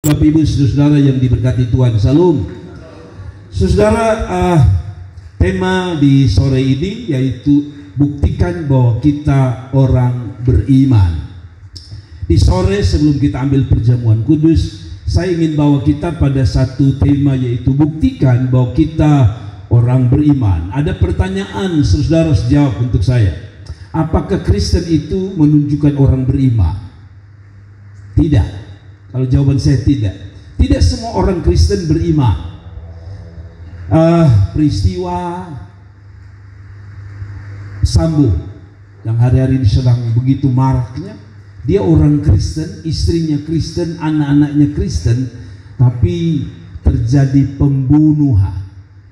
Bapak Ibu saudara yang diberkati Tuhan, Salam. Saudara, tema di sore ini yaitu buktikan bahwa kita orang beriman. Di sore sebelum kita ambil perjamuan kudus, saya ingin bawa kita pada satu tema, yaitu buktikan bahwa kita orang beriman. Ada pertanyaan, saudara jawab untuk saya. Apakah Kristen itu menunjukkan orang beriman? Tidak. Kalau jawaban saya tidak. Tidak semua orang Kristen beriman. Peristiwa Sambo yang hari-hari ini sedang begitu maraknya, dia orang Kristen, istrinya Kristen, anak-anaknya Kristen, tapi terjadi pembunuhan.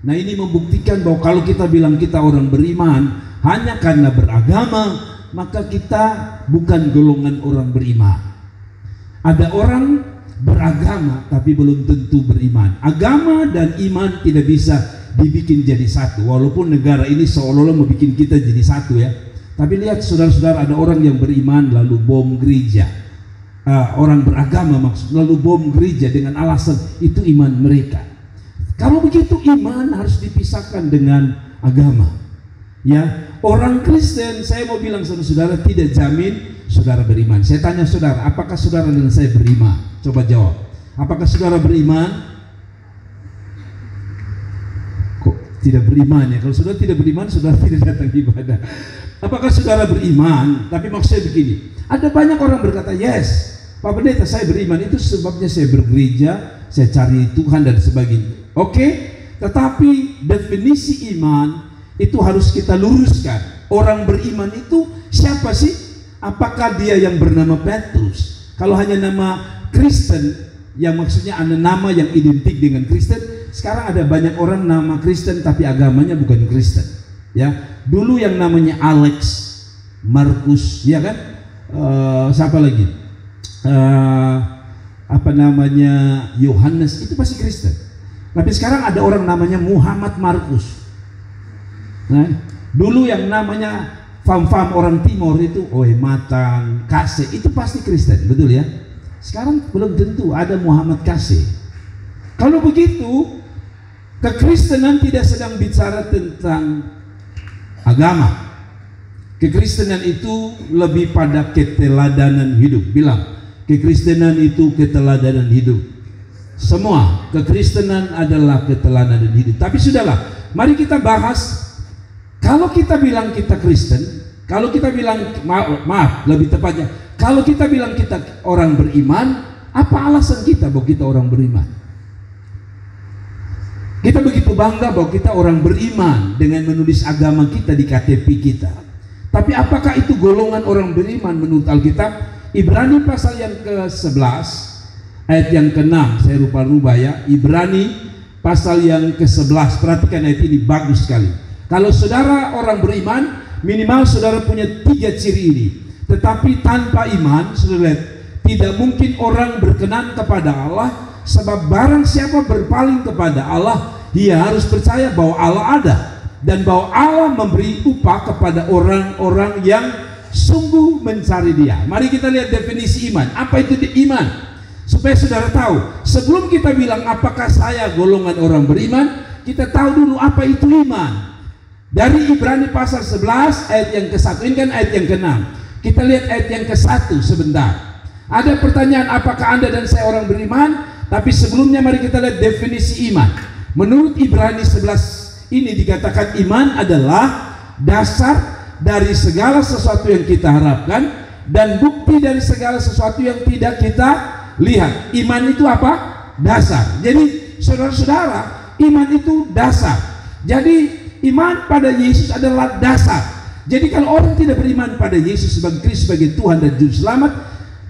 Nah, ini membuktikan bahwa kalau kita bilang kita orang beriman hanya karena beragama, maka kita bukan golongan orang beriman. Ada orang beragama tapi belum tentu beriman. Agama dan iman tidak bisa dibikin jadi satu, walaupun negara ini seolah-olah mau bikin kita jadi satu ya. Tapi lihat saudara-saudara, ada orang yang beriman lalu bom gereja. Orang beragama maksud lalu bom gereja dengan alasan itu iman mereka. Kalau begitu iman harus dipisahkan dengan agama. Ya, orang Kristen, saya mau bilang sama saudara, tidak jamin saudara beriman. Saya tanya saudara, apakah saudara dan saya beriman? Coba jawab. Apakah saudara beriman? Kok tidak beriman ya? Kalau saudara tidak beriman, saudara tidak datang ibadah. Apakah saudara beriman? Tapi maksudnya begini, ada banyak orang berkata, yes, Pak Pendeta saya beriman, itu sebabnya saya bergereja, saya cari Tuhan dan sebagainya. Oke, tetapi definisi iman itu harus kita luruskan. Orang beriman itu siapa sih? Apakah dia yang bernama Petrus? Kalau hanya nama Kristen, yang maksudnya ada nama yang identik dengan Kristen. Sekarang ada banyak orang nama Kristen tapi agamanya bukan Kristen. Ya, dulu yang namanya Alex, Markus, ya kan? Siapa lagi? Apa namanya? Yohanes, itu pasti Kristen. Tapi sekarang ada orang namanya Muhammad Markus. Nah, dulu yang namanya fam-fam orang timur itu, Matan, Kase, itu pasti Kristen, betul ya? Sekarang belum tentu ada Muhammad Kase. Kalau begitu, kekristenan tidak sedang bicara tentang agama. Kekristenan itu lebih pada keteladanan hidup. Bilang, kekristenan itu keteladanan hidup. Semua kekristenan adalah keteladanan hidup. Tapi sudahlah, mari kita bahas. Kalau kita bilang kita Kristen, kalau kita bilang maaf lebih tepatnya, kalau kita bilang kita orang beriman, apa alasan kita bahwa kita orang beriman? Kita begitu bangga bahwa kita orang beriman dengan menulis agama kita di KTP kita. Tapi apakah itu golongan orang beriman menurut Alkitab? Ibrani pasal yang ke-11 ayat yang ke-6, saya rubah ya. Ibrani pasal yang ke-11, perhatikan ayat ini bagus sekali. Kalau saudara orang beriman, minimal saudara punya 3 ciri ini. Tetapi tanpa iman, saudara lihat, tidak mungkin orang berkenan kepada Allah. Sebab barang siapa berpaling kepada Allah, dia harus percaya bahwa Allah ada, dan bahwa Allah memberi upah kepada orang-orang yang sungguh mencari dia. Mari kita lihat definisi iman. Apa itu iman? Supaya saudara tahu, sebelum kita bilang apakah saya golongan orang beriman, kita tahu dulu apa itu iman. Dari Ibrani pasal 11 ayat yang ke-1, ini kan ayat yang ke-6. Kita lihat ayat yang ke-1 sebentar. Ada pertanyaan, apakah Anda dan saya orang beriman? Tapi sebelumnya mari kita lihat definisi iman. Menurut Ibrani 11 ini dikatakan iman adalah dasar dari segala sesuatu yang kita harapkan dan bukti dari segala sesuatu yang tidak kita lihat. Iman itu apa? Dasar. Jadi saudara-saudara, iman itu dasar. Jadi iman pada Yesus adalah dasar. Jadi kalau orang tidak beriman pada Yesus sebagai Kristus, sebagai Tuhan dan Juru Selamat,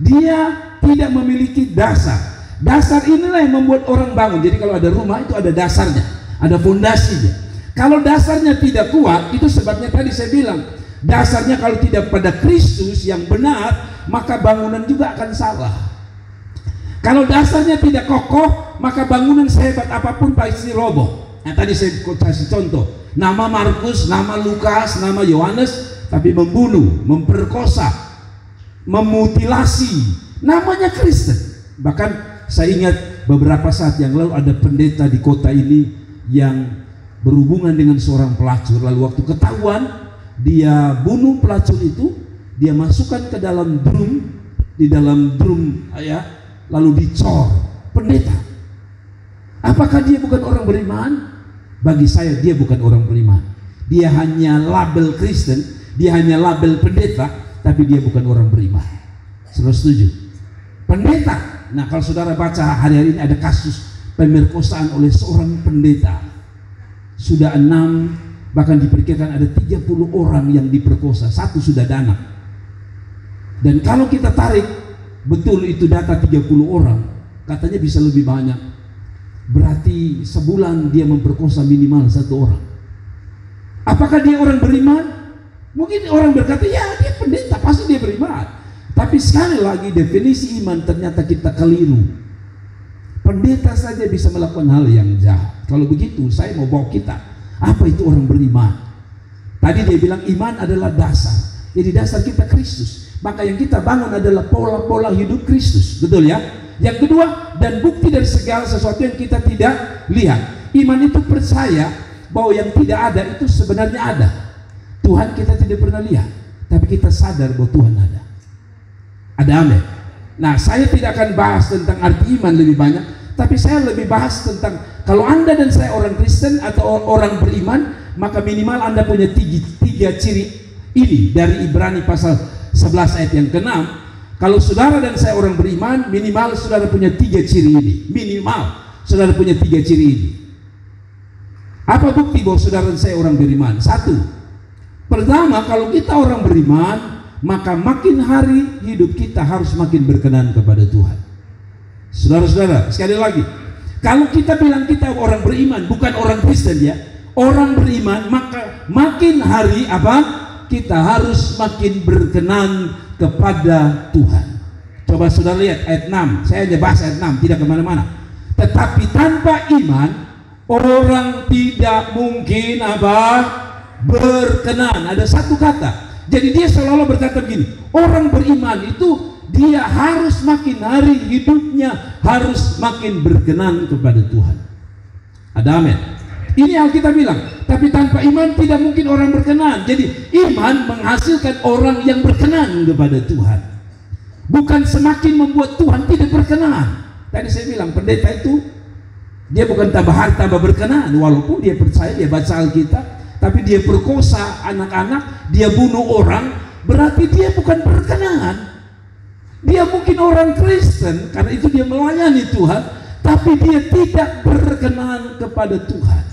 dia tidak memiliki dasar. Dasar inilah yang membuat orang bangun. Jadi kalau ada rumah itu ada dasarnya, ada fondasinya. Kalau dasarnya tidak kuat, itu sebabnya tadi saya bilang, dasarnya kalau tidak pada Kristus yang benar, maka bangunan juga akan salah. Kalau dasarnya tidak kokoh, maka bangunan sehebat apapun pasti roboh. Nah, tadi saya kasih contoh, nama Markus, nama Lukas, nama Yohanes, tapi membunuh, memperkosa, memutilasi, namanya Kristen. Bahkan saya ingat beberapa saat yang lalu ada pendeta di kota ini yang berhubungan dengan seorang pelacur. Lalu waktu ketahuan dia bunuh pelacur itu, dia masukkan ke dalam drum, di dalam drum ya, lalu dicor. Pendeta, apakah dia bukan orang beriman? Bagi saya dia bukan orang beriman. Dia hanya label Kristen, dia hanya label pendeta, tapi dia bukan orang beriman. Saudara setuju? Pendeta. Nah, kalau saudara baca hari-hari ini ada kasus pemerkosaan oleh seorang pendeta. Sudah 6, bahkan diperkirakan ada 30 orang yang diperkosa, 1 sudah ada anak. Dan kalau kita tarik betul itu data 30 orang, katanya bisa lebih banyak. Berarti sebulan dia memperkosa minimal 1 orang. Apakah dia orang beriman? Mungkin orang berkata, ya dia pendeta, pasti dia beriman. Tapi sekali lagi definisi iman ternyata kita keliru. Pendeta saja bisa melakukan hal yang jahat. Kalau begitu saya mau bawa kita, apa itu orang beriman? Tadi dia bilang iman adalah dasar. Jadi dasar kita Kristus. Maka yang kita bangun adalah pola-pola hidup Kristus. Betul ya? Yang kedua, dan bukti dari segala sesuatu yang kita tidak lihat. Iman itu percaya bahwa yang tidak ada itu sebenarnya ada. Tuhan kita tidak pernah lihat, tapi kita sadar bahwa Tuhan ada. Ada, amin. Nah, saya tidak akan bahas tentang arti iman lebih banyak, tapi saya lebih bahas tentang kalau Anda dan saya orang Kristen atau orang beriman, maka minimal Anda punya tiga ciri ini dari Ibrani pasal 11 ayat yang ke-6. Kalau saudara dan saya orang beriman, minimal saudara punya 3 ciri ini. Minimal saudara punya 3 ciri ini. Apa bukti bahwa saudara dan saya orang beriman? 1. Pertama, kalau kita orang beriman, maka makin hari hidup kita harus makin berkenan kepada Tuhan. Saudara-saudara, sekali lagi, kalau kita bilang kita orang beriman, bukan orang Kristen ya, orang beriman, maka makin hari apa? Kita harus makin berkenan kepada Tuhan. Coba saudara lihat ayat 6. Saya hanya bahas ayat 6, tidak kemana-mana. Tetapi tanpa iman, orang tidak mungkin apa? Berkenan. Ada satu kata. Jadi dia seolah-olah berkata begini, orang beriman itu dia harus makin hari hidupnya harus makin berkenan kepada Tuhan. Ada amin. Ini Alkitab bilang, tapi tanpa iman tidak mungkin orang berkenan. Jadi iman menghasilkan orang yang berkenan kepada Tuhan, bukan semakin membuat Tuhan tidak berkenan. Tadi saya bilang pendeta itu dia bukan tambah hari tambah berkenan, walaupun dia percaya, dia baca Alkitab, tapi dia perkosa anak-anak, dia bunuh orang, berarti dia bukan berkenan. Dia mungkin orang Kristen karena itu dia melayani Tuhan, tapi dia tidak berkenan kepada Tuhan.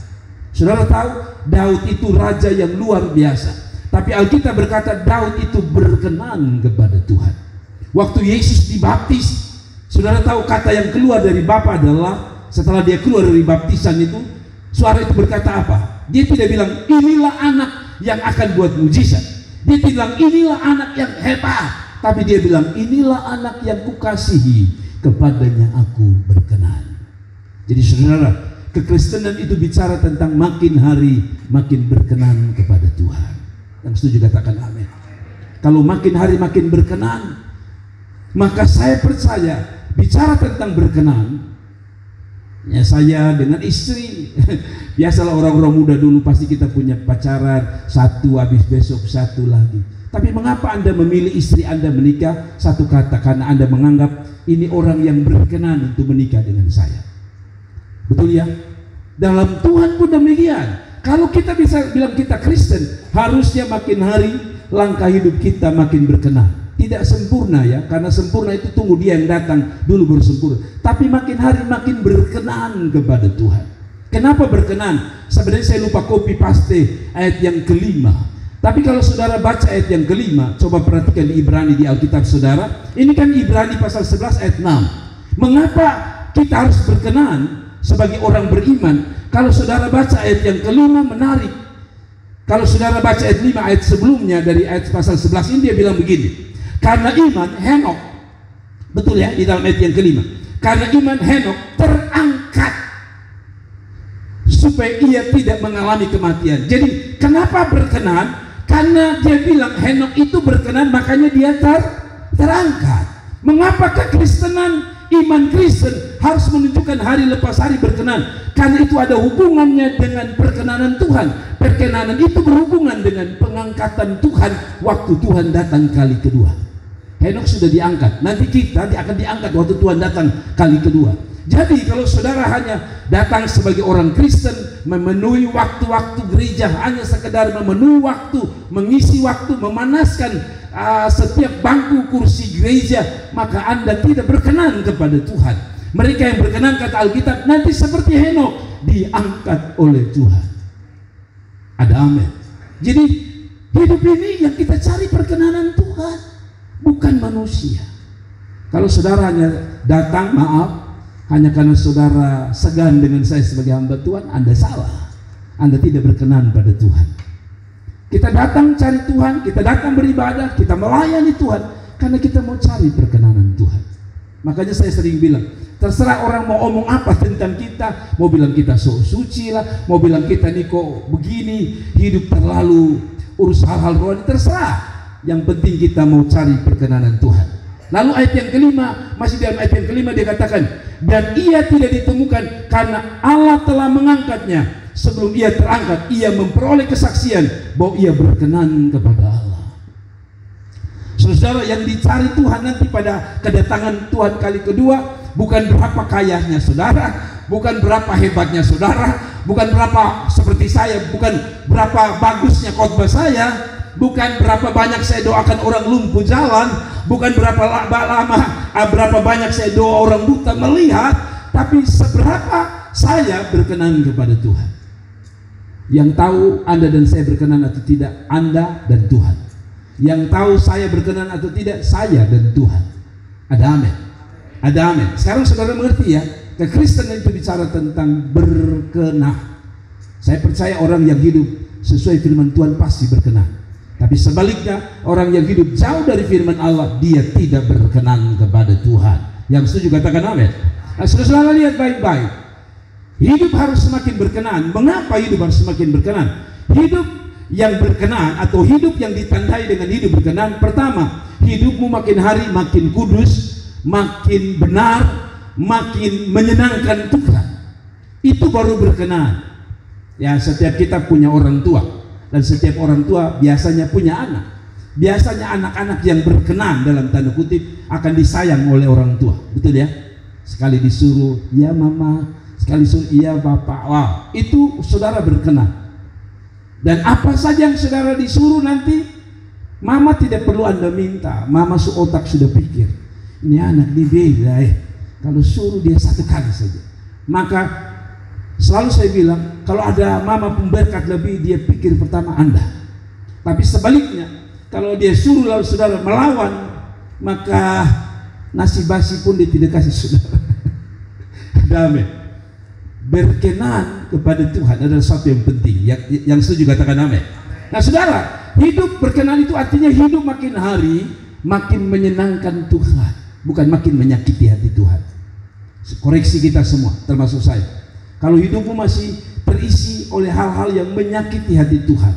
Saudara tahu Daud itu raja yang luar biasa, tapi Alkitab berkata Daud itu berkenan kepada Tuhan. Waktu Yesus dibaptis, saudara tahu kata yang keluar dari Bapa adalah setelah dia keluar dari baptisan itu, suara itu berkata apa? Dia tidak bilang inilah anak yang akan buat mujizat, dia tidak bilang inilah anak yang hebat, tapi dia bilang inilah anak yang kukasihi, kepadanya aku berkenan. Jadi saudara, kekristenan itu bicara tentang makin hari makin berkenan kepada Tuhan. Yang setuju katakan amin. Kalau makin hari makin berkenan, maka saya percaya bicara tentang berkenan. Ya, saya dengan istri biasalah orang-orang muda dulu pasti kita punya pacaran, satu habis besok satu lagi. Tapi mengapa Anda memilih istri Anda menikah? Satu kata, karena Anda menganggap ini orang yang berkenan untuk menikah dengan saya. Betul ya? Dalam Tuhan pun demikian. Kalau kita bisa bilang kita Kristen, harusnya makin hari langkah hidup kita makin berkenan. Tidak sempurna ya, karena sempurna itu tunggu dia yang datang dulu baru sempurna. Tapi makin hari makin berkenan kepada Tuhan. Kenapa berkenan? Sebenarnya saya lupa copy paste ayat yang ke-5. Tapi kalau saudara baca ayat yang ke-5, coba perhatikan di Ibrani di Alkitab saudara. Ini kan Ibrani pasal 11 ayat 6. Mengapa kita harus berkenan sebagai orang beriman? Kalau saudara baca ayat yang ke-5 menarik. Kalau saudara baca ayat 5 ayat sebelumnya dari ayat pasal 11 ini dia bilang begini. Karena iman Henok, betul ya di dalam ayat yang ke-5. Karena iman Henok terangkat supaya ia tidak mengalami kematian. Jadi kenapa berkenan? Karena dia bilang Henok itu berkenan, makanya dia terangkat. Mengapa kekristenan iman Kristen harus menunjukkan hari lepas hari berkenan, karena itu ada hubungannya dengan perkenanan Tuhan. Perkenanan itu berhubungan dengan pengangkatan Tuhan waktu Tuhan datang kali kedua. Henok sudah diangkat, nanti kita akan diangkat waktu Tuhan datang kali kedua. Jadi kalau saudara hanya datang sebagai orang Kristen, memenuhi waktu-waktu gereja, hanya sekedar memenuhi waktu, mengisi waktu, memanaskan setiap bangku kursi gereja, maka Anda tidak berkenan kepada Tuhan. Mereka yang berkenan, kata Alkitab, nanti seperti Henok, diangkat oleh Tuhan. Ada amin. Jadi hidup ini yang kita cari perkenanan Tuhan, bukan manusia. Kalau saudara hanya datang, maaf, hanya karena saudara segan dengan saya sebagai hamba Tuhan, Anda salah. Anda tidak berkenan pada Tuhan. Kita datang cari Tuhan, kita datang beribadah, kita melayani Tuhan karena kita mau cari perkenanan Tuhan. Makanya saya sering bilang, terserah orang mau omong apa tentang kita, mau bilang kita so suci lah, mau bilang kita nih kok begini, hidup terlalu urus hal-hal rohani, terserah. Yang penting kita mau cari perkenanan Tuhan. Lalu ayat yang kelima, masih dalam ayat yang kelima dia katakan, dan ia tidak ditemukan karena Allah telah mengangkatnya. Sebelum ia terangkat, ia memperoleh kesaksian bahwa ia berkenan kepada Allah. Saudara, yang dicari Tuhan nanti pada kedatangan Tuhan kali kedua, bukan berapa kayanya saudara, bukan berapa hebatnya saudara, bukan berapa seperti saya, bukan berapa bagusnya khotbah saya, bukan berapa banyak saya doakan orang lumpuh jalan, bukan berapa banyak saya doa orang buta melihat, tapi seberapa saya berkenan kepada Tuhan. Yang tahu Anda dan saya berkenan atau tidak, Anda dan Tuhan. Yang tahu saya berkenan atau tidak, saya dan Tuhan. Ada amin. Ada amin. Sekarang saudara mengerti ya, kekristenan itu bicara tentang berkenan. Saya percaya orang yang hidup sesuai firman Tuhan pasti berkenan. Tapi sebaliknya, orang yang hidup jauh dari firman Allah, dia tidak berkenan kepada Tuhan. Yang setuju katakan amin. Nah, saudara lihat baik-baik. Hidup harus semakin berkenan. Mengapa hidup harus semakin berkenan? Hidup yang berkenan atau hidup yang ditandai dengan hidup berkenan, pertama, hidupmu makin hari makin kudus, makin benar, makin menyenangkan Tuhan. Itu baru berkenan. Ya, setiap kita punya orang tua, dan setiap orang tua biasanya punya anak. Biasanya anak-anak yang berkenan dalam tanda kutip akan disayang oleh orang tua. Betul ya? Sekali disuruh, ya mama, sekali suruh, iya bapak. Wow, itu saudara berkenan. Dan apa saja yang saudara disuruh nanti, mama tidak perlu Anda minta. Mama otak sudah pikir, ini anak ini beda kalau suruh dia satu kali saja. Maka selalu saya bilang, kalau ada mama pemberkat lebih, dia pikir pertama Anda. Tapi sebaliknya, kalau dia suruh lalu saudara melawan, maka nasi basi pun dia tidak kasih saudara. Damai. Berkenan kepada Tuhan adalah sesuatu yang penting. Yang setuju katakan amin. Nah saudara, hidup berkenan itu artinya hidup makin hari makin menyenangkan Tuhan, bukan makin menyakiti hati Tuhan. Koreksi kita semua, termasuk saya. Kalau hidupmu masih terisi oleh hal-hal yang menyakiti hati Tuhan,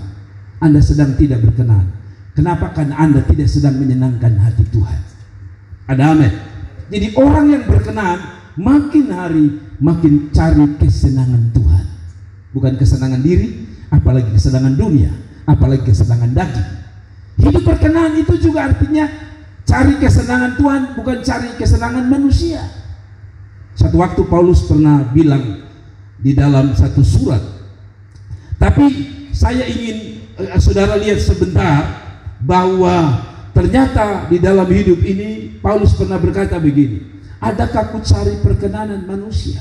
Anda sedang tidak berkenan. Kenapa? Karena Anda tidak sedang menyenangkan hati Tuhan. Ada amin. Jadi orang yang berkenan makin hari makin cari kesenangan Tuhan, bukan kesenangan diri, apalagi kesenangan dunia, apalagi kesenangan daging. Hidup berkenan itu juga artinya cari kesenangan Tuhan, bukan cari kesenangan manusia. Satu waktu Paulus pernah bilang di dalam satu surat, tapi saya ingin saudara lihat sebentar bahwa ternyata di dalam hidup ini Paulus pernah berkata begini, adakah aku cari perkenanan manusia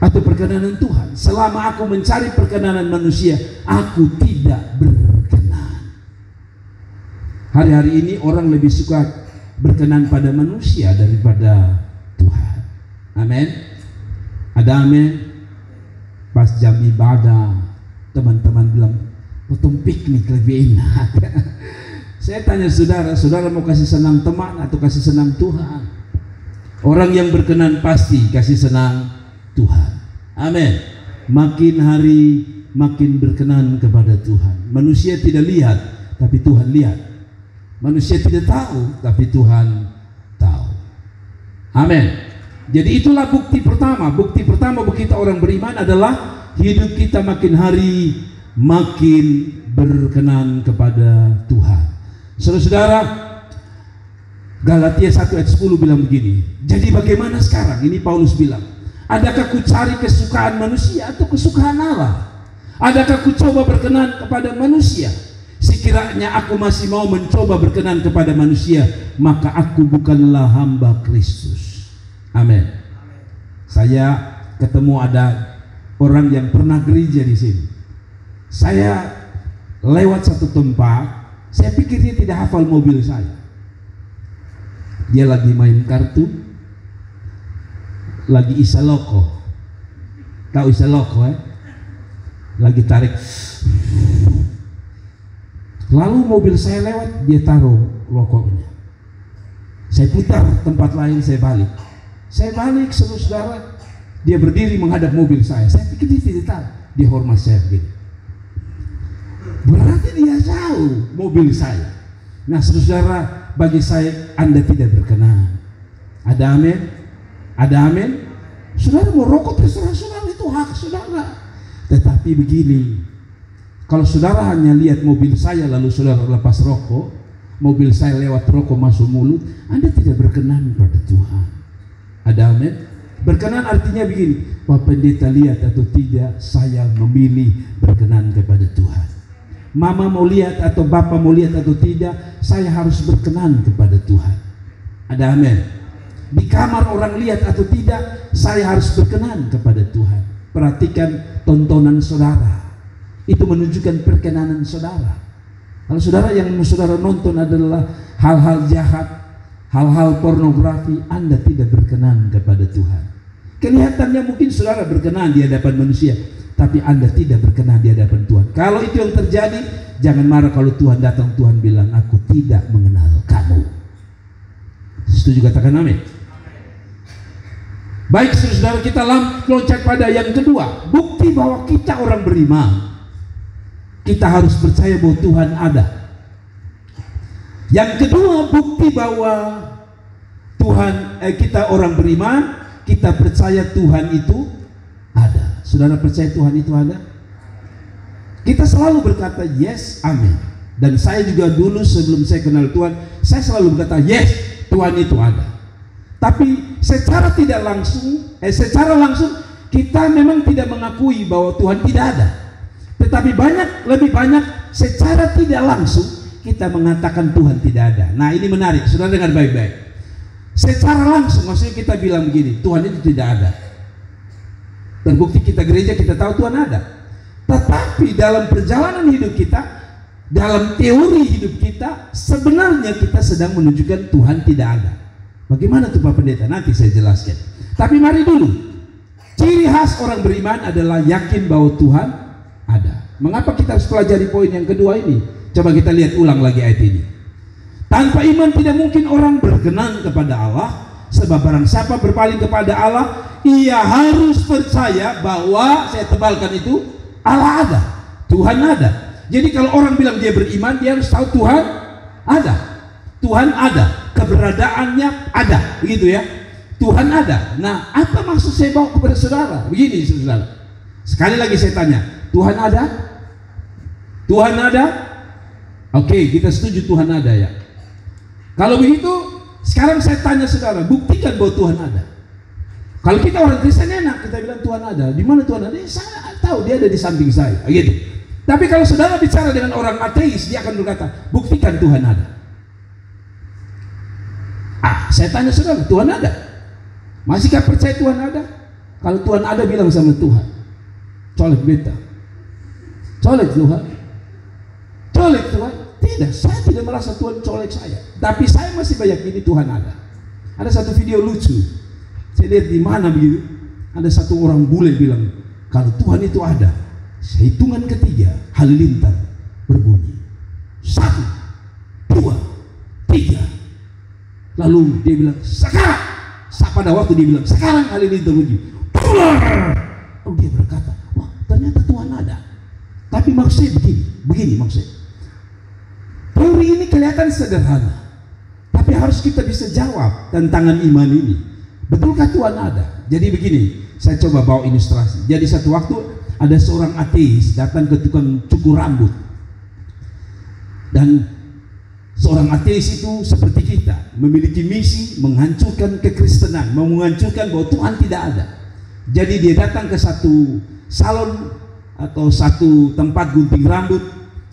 atau perkenanan Tuhan? Selama aku mencari perkenanan manusia, aku tidak berkenan. Hari-hari ini orang lebih suka berkenan pada manusia daripada Tuhan. Amin. Ada amin. Pas jam ibadah, teman-teman bilang, potong piknik lebih enak. Saya tanya saudara, saudara mau kasih senang teman atau kasih senang Tuhan? Orang yang berkenan pasti kasih senang Tuhan. Amin. Makin hari makin berkenan kepada Tuhan. Manusia tidak lihat, tapi Tuhan lihat. Manusia tidak tahu, tapi Tuhan tahu. Amin. Jadi itulah bukti pertama. Bukti pertama bahwa kita orang beriman adalah hidup kita makin hari makin berkenan kepada Tuhan. Saudara-saudara, Galatia 1 ayat 10 bilang begini. Jadi bagaimana sekarang? Ini Paulus bilang, adakah ku cari kesukaan manusia atau kesukaan Allah? Adakah ku coba berkenan kepada manusia? Sekiranya aku masih mau mencoba berkenan kepada manusia, maka aku bukanlah hamba Kristus. Amin. Saya ketemu ada orang yang pernah gereja di sini. Saya lewat satu tempat, saya pikir dia tidak hafal mobil saya. Dia lagi main kartu, lagi isaloko. Tahu isaloko Lagi tarik. Lalu mobil saya lewat, dia taruh rokoknya. Saya putar tempat lain, saya balik. Saya balik, saudara, dia berdiri menghadap mobil saya. Saya pikir dia tidak tahu, dia hormat saya begini. Berarti dia tahu mobil saya. Nah, saudara, bagi saya Anda tidak berkenan. Ada amin? Ada amin? Saudara mau rokok terserah saudara, itu hak saudara. Tetapi begini, kalau saudara hanya lihat mobil saya lalu saudara lepas rokok, mobil saya lewat rokok masuk mulut, Anda tidak berkenan kepada Tuhan. Ada amin? Berkenan artinya begini, Pak Pendeta lihat atau tidak, saya memilih berkenan kepada Tuhan. Mama mau lihat atau Bapak mau lihat atau tidak, saya harus berkenan kepada Tuhan. Ada amin? Di kamar orang lihat atau tidak, saya harus berkenan kepada Tuhan. Perhatikan tontonan saudara, itu menunjukkan perkenanan saudara. Kalau saudara yang saudara nonton adalah hal-hal jahat, hal-hal pornografi, Anda tidak berkenan kepada Tuhan. Kelihatannya mungkin saudara berkenan di hadapan manusia, tapi Anda tidak berkenan di hadapan Tuhan. Kalau itu yang terjadi, jangan marah kalau Tuhan datang, Tuhan bilang, aku tidak mengenal kamu. Setuju katakan amin? Baik saudara, kita loncat pada yang kedua. Bukti bahwa kita orang beriman, kita harus percaya bahwa Tuhan ada. Yang kedua, bukti bahwa kita orang beriman, kita percaya Tuhan itu ada. Saudara percaya Tuhan itu ada? Kita selalu berkata yes, amin. Dan saya juga dulu sebelum saya kenal Tuhan, saya selalu berkata yes, Tuhan itu ada. Tapi secara langsung kita memang tidak mengakui bahwa Tuhan tidak ada. Tetapi lebih banyak secara tidak langsung kita mengatakan Tuhan tidak ada. Nah, ini menarik, saudara dengar baik-baik. Secara langsung maksudnya kita bilang begini, Tuhan itu tidak ada. Terbukti kita gereja, kita tahu Tuhan ada. Tetapi dalam perjalanan hidup kita, dalam teori hidup kita, sebenarnya kita sedang menunjukkan Tuhan tidak ada. Bagaimana tuh Pak Pendeta? Nanti saya jelaskan. Tapi mari dulu, ciri khas orang beriman adalah yakin bahwa Tuhan ada. Mengapa kita harus pelajari poin yang kedua ini? Coba kita lihat ulang lagi ayat ini. Tanpa iman tidak mungkin orang berkenan kepada Allah, sebab barang siapa berpaling kepada Allah, ia harus percaya bahwa, saya tebalkan itu, Allah ada, Tuhan ada. Jadi kalau orang bilang dia beriman, dia harus tahu Tuhan ada. Tuhan ada, keberadaannya ada, begitu ya. Tuhan ada. Nah, apa maksud saya bawa kepada saudara? Begini saudara. Sekali lagi saya tanya, Tuhan ada? Tuhan ada? Oke, kita setuju Tuhan ada ya. Kalau begitu, sekarang saya tanya saudara, buktikan bahwa Tuhan ada. Kalau kita orang Kristen enak, kita bilang Tuhan ada. Di mana Tuhan ada? Saya tahu dia ada di samping saya, gitu. Tapi kalau saudara bicara dengan orang ateis, dia akan berkata, buktikan Tuhan ada. Saya tanya saudara, Tuhan ada? Masihkah percaya Tuhan ada? Kalau Tuhan ada, bilang sama Tuhan, colek beta, colek Tuhan, colek Tuhan. Tidak, saya tidak merasa Tuhan colek saya, tapi saya masih meyakini Tuhan ada. Ada satu video lucu, saya lihat di mana begitu, ada satu orang bule bilang, kalau Tuhan itu ada, hitungan ketiga halilintar berbunyi, 1, 2, 3. Lalu dia bilang, sekarang. Pada waktu dia bilang, sekarang halilintar berbunyi, lalu dia berkata, wah ternyata Tuhan ada. Tapi maksudnya begini maksudnya. Teori ini kelihatan sederhana, tapi harus kita bisa jawab tantangan iman ini. Betulkah Tuhan ada? Jadi begini, saya coba bawa ilustrasi. Jadi satu waktu ada seorang ateis datang ke tukang cukur rambut. Dan seorang ateis itu seperti kita, memiliki misi menghancurkan kekristenan, menghancurkan bahwa Tuhan tidak ada. Jadi dia datang ke satu salon atau satu tempat gunting rambut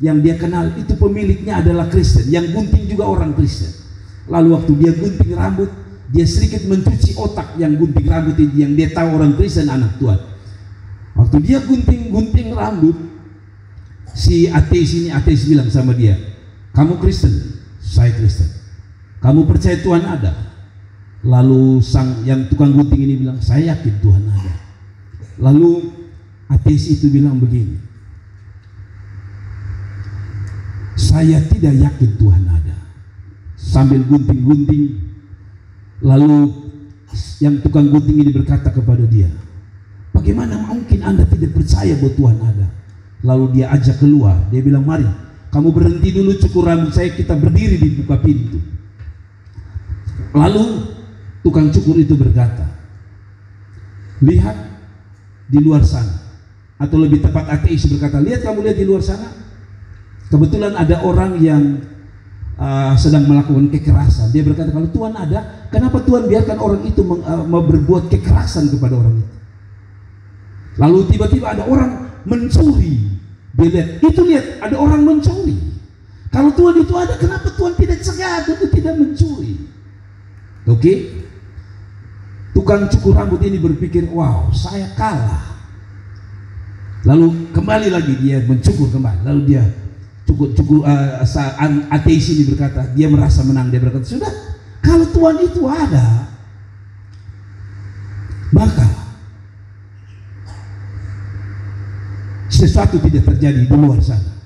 yang dia kenal, itu pemiliknya adalah Kristen, yang gunting juga orang Kristen. Lalu waktu dia gunting rambut, dia sedikit mencuci otak yang gunting rambut ini, yang dia tahu orang Kristen anak Tuhan. Waktu dia gunting rambut, si ateis bilang sama dia, "Kamu Kristen?" "Saya Kristen." "Kamu percaya Tuhan ada?" Lalu yang tukang gunting ini bilang, "Saya yakin Tuhan ada." Lalu ateis itu bilang begini, "Saya tidak yakin Tuhan ada." Sambil gunting-gunting, lalu yang tukang gunting ini berkata kepada dia, "Bagaimana mungkin Anda tidak percaya bahwa Tuhan ada?" Lalu dia ajak keluar, dia bilang, "Mari, kamu berhenti dulu cukur rambut saya, kita berdiri di buka pintu." Lalu tukang cukur itu berkata, "Lihat di luar sana," atau lebih tepat ateis berkata, kamu lihat di luar sana, kebetulan ada orang yang sedang melakukan kekerasan." Dia berkata, "Kalau Tuhan ada, kenapa Tuhan biarkan orang itu berbuat kekerasan kepada orang itu?" Lalu tiba-tiba ada orang mencuri. Dia lihat ada orang mencuri. Kalau Tuhan itu ada, kenapa Tuhan tidak cegah untuk tidak mencuri? Oke? Tukang cukur rambut ini berpikir, "Wow, saya kalah." Lalu kembali lagi dia mencukur kembali. Lalu dia ateis ini berkata, dia merasa menang. Dia berkata, "Sudah, kalau Tuhan itu ada, maka sesuatu tidak terjadi di luar sana."